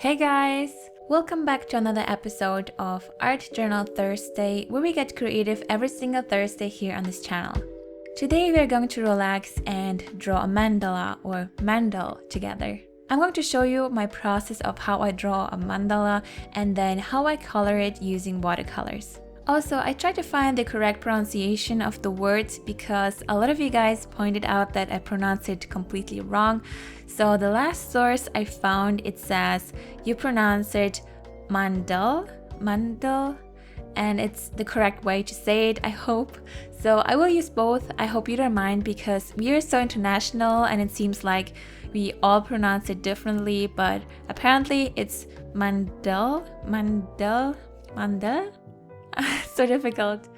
Hey guys! Welcome back to another episode of Art Journal Thursday, where we get creative every single Thursday here on this channel. Today we are going to relax and draw a mandala or mandal together. I'm going to show you my process of how I draw a mandala and then how I color it using watercolors. Also, I tried to find the correct pronunciation of the words because a lot of you guys pointed out that I pronounced it completely wrong. So the last source I found, it says you pronounce it mandal, and it's the correct way to say it, I hope. So I will use both. I hope you don't mind because we are so international and it seems like we all pronounce it differently, but apparently it's mandal. So difficult.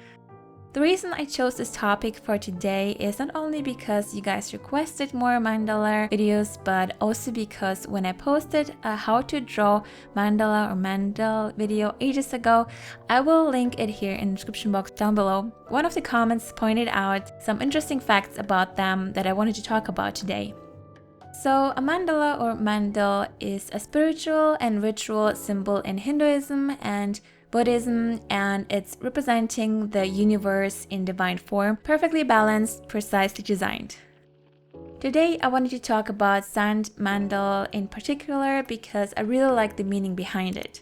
The reason I chose this topic for today is not only because you guys requested more mandala videos, but also because when I posted a how to draw mandala or mandal video ages ago, I will link it here in the description box down below. One of the comments pointed out some interesting facts about them that I wanted to talk about today. So, a mandala or mandal is a spiritual and ritual symbol in Hinduism and Buddhism, and it's representing the universe in divine form, perfectly balanced, precisely designed. Today, I wanted to talk about sand mandal in particular because I really like the meaning behind it.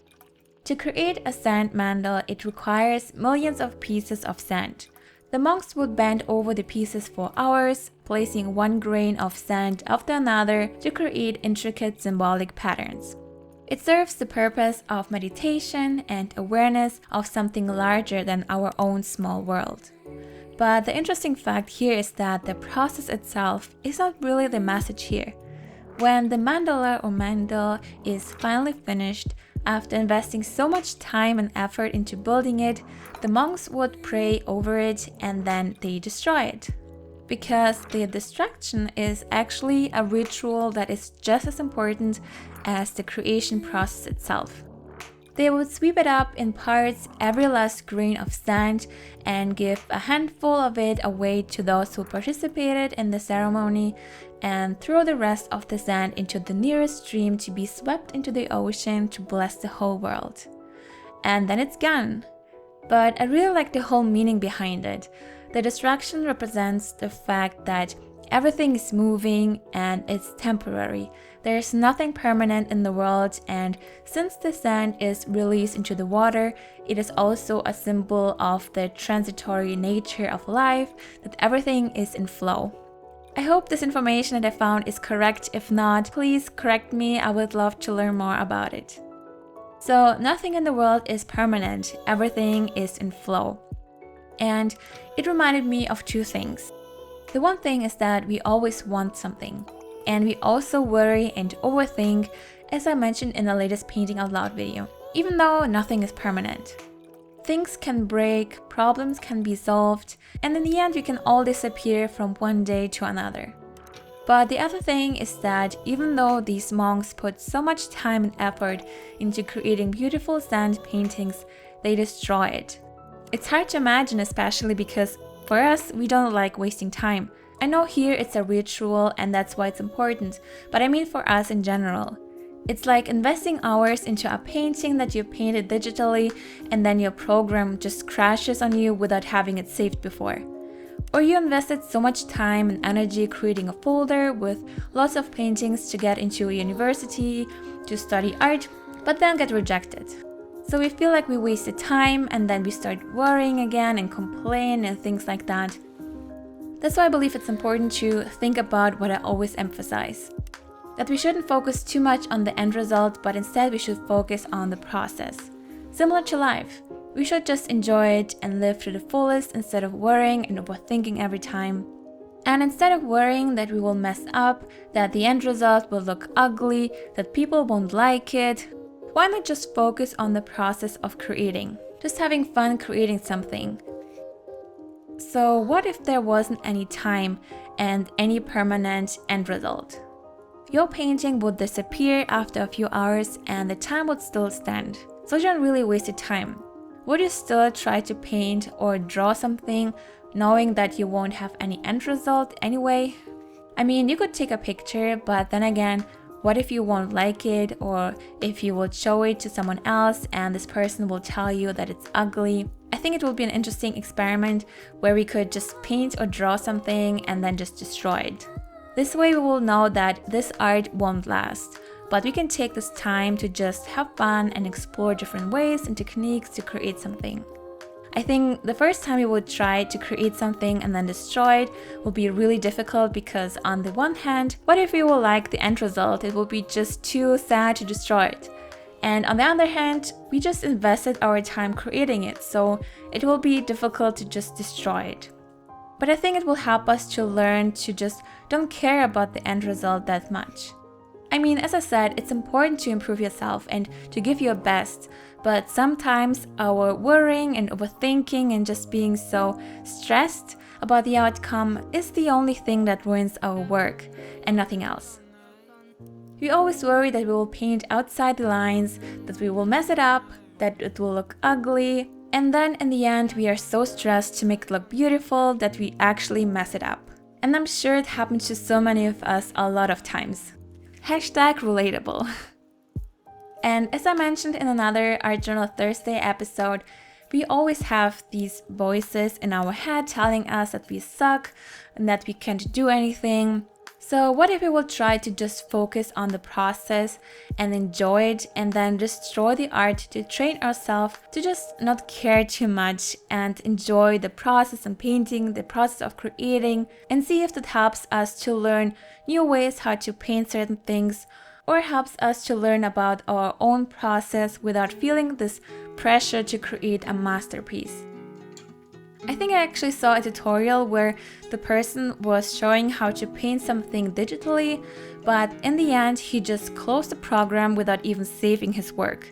To create a sand mandal, it requires millions of pieces of sand. The monks would bend over the pieces for hours, placing one grain of sand after another to create intricate symbolic patterns. It serves the purpose of meditation and awareness of something larger than our own small world. But the interesting fact here is that the process itself is not really the message here. When the mandala or mandal is finally finished, after investing so much time and effort into building it, the monks would pray over it and then they destroy it. Because the destruction is actually a ritual that is just as important as the creation process itself. They would sweep it up in parts, every last grain of sand, and give a handful of it away to those who participated in the ceremony, and throw the rest of the sand into the nearest stream to be swept into the ocean to bless the whole world. And then it's gone. But I really like the whole meaning behind it. The destruction represents the fact that everything is moving and it's temporary. There is nothing permanent in the world, and since the sand is released into the water, it is also a symbol of the transitory nature of life, that everything is in flow. I hope this information that I found is correct. If not, please correct me. I would love to learn more about it. So, nothing in the world is permanent. Everything is in flow. And it reminded me of two things. The one thing is that we always want something, and we also worry and overthink, as I mentioned in the latest Painting Out Loud video, even though nothing is permanent. Things can break, problems can be solved, and in the end we can all disappear from one day to another. But the other thing is that even though these monks put so much time and effort into creating beautiful sand paintings, they destroy it. It's hard to imagine, especially because for us, we don't like wasting time. I know here it's a ritual and that's why it's important, but I mean for us in general. It's like investing hours into a painting that you painted digitally and then your program just crashes on you without having it saved before. Or you invested so much time and energy creating a folder with lots of paintings to get into a university, to study art, but then get rejected. So we feel like we wasted time and then we start worrying again and complain and things like that. That's why I believe it's important to think about what I always emphasize. That we shouldn't focus too much on the end result, but instead we should focus on the process. Similar to life, we should just enjoy it and live to the fullest instead of worrying and overthinking every time. And instead of worrying that we will mess up, that the end result will look ugly, that people won't like it, why not just focus on the process of creating? Just having fun creating something. So what if there wasn't any time and any permanent end result? Your painting would disappear after a few hours and the time would still stand. So you don't really waste your time. Would you still try to paint or draw something knowing that you won't have any end result anyway? I mean, you could take a picture, but then again, What if you won't like it, or if you will show it to someone else and this person will tell you that it's ugly? I think it will be an interesting experiment where we could just paint or draw something and then just destroy it. This way we will know that this art won't last, but we can take this time to just have fun and explore different ways and techniques to create something. I think the first time we would try to create something and then destroy it will be really difficult, because on the one hand, what if we will like the end result? It will be just too sad to destroy it. And on the other hand, we just invested our time creating it, so it will be difficult to just destroy it. But I think it will help us to learn to just don't care about the end result that much. I mean, as I said, it's important to improve yourself and to give your best, but sometimes our worrying and overthinking and just being so stressed about the outcome is the only thing that ruins our work and nothing else. We always worry that we will paint outside the lines, that we will mess it up, that it will look ugly, and then in the end we are so stressed to make it look beautiful that we actually mess it up. And I'm sure it happens to so many of us a lot of times. #relatable. And as I mentioned in another Art Journal Thursday episode, we always have these voices in our head telling us that we suck and that we can't do anything. So what if we will try to just focus on the process and enjoy it, and then just draw the art to train ourselves to just not care too much and enjoy the process of painting, the process of creating, and see if that helps us to learn new ways how to paint certain things, or helps us to learn about our own process without feeling this pressure to create a masterpiece. I think I actually saw a tutorial where the person was showing how to paint something digitally, but in the end he just closed the program without even saving his work.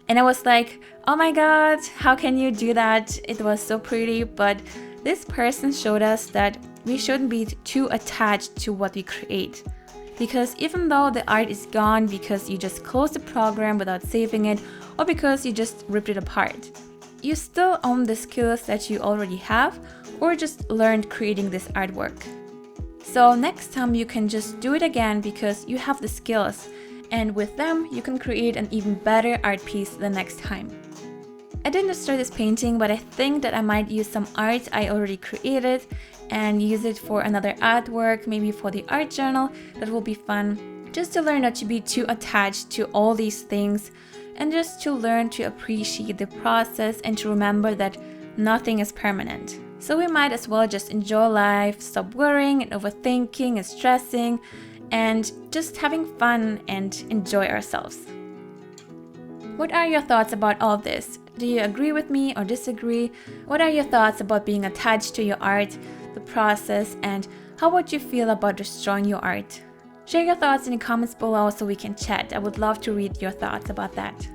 And I was like, oh my god, how can you do that? It was so pretty, but this person showed us that we shouldn't be too attached to what we create. Because even though the art is gone because you just closed the program without saving it, or because you just ripped it apart, you still own the skills that you already have, or just learned creating this artwork. So next time you can just do it again because you have the skills, and with them you can create an even better art piece the next time. I didn't start this painting, but I think that I might use some art I already created and use it for another artwork, maybe for the art journal. That will be fun, just to learn not to be too attached to all these things, and just to learn to appreciate the process and to remember that nothing is permanent. So we might as well just enjoy life, stop worrying and overthinking and stressing, and just having fun and enjoy ourselves. What are your thoughts about all this? Do you agree with me or disagree? What are your thoughts about being attached to your art, the process, and how would you feel about destroying your art? Share your thoughts in the comments below so we can chat. I would love to read your thoughts about that.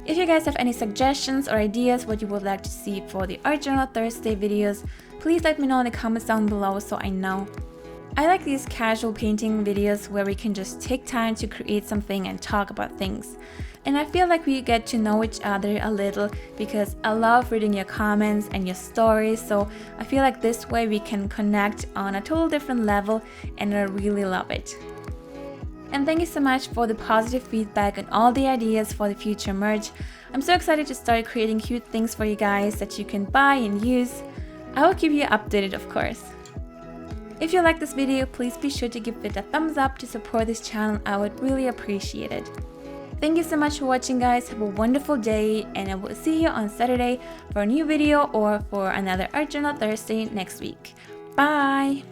If you guys have any suggestions or ideas what you would like to see for the Art Journal Thursday videos, please let me know in the comments down below so I know. I like these casual painting videos where we can just take time to create something and talk about things. And I feel like we get to know each other a little because I love reading your comments and your stories, so I feel like this way we can connect on a total different level, and I really love it. And thank you so much for the positive feedback and all the ideas for the future merch. I'm so excited to start creating cute things for you guys that you can buy and use. I will keep you updated, of course. If you like this video, please be sure to give it a thumbs up to support this channel. I would really appreciate it. Thank you so much for watching, guys. Have a wonderful day, and I will see you on Saturday for a new video or for another Art Journal Thursday next week. Bye!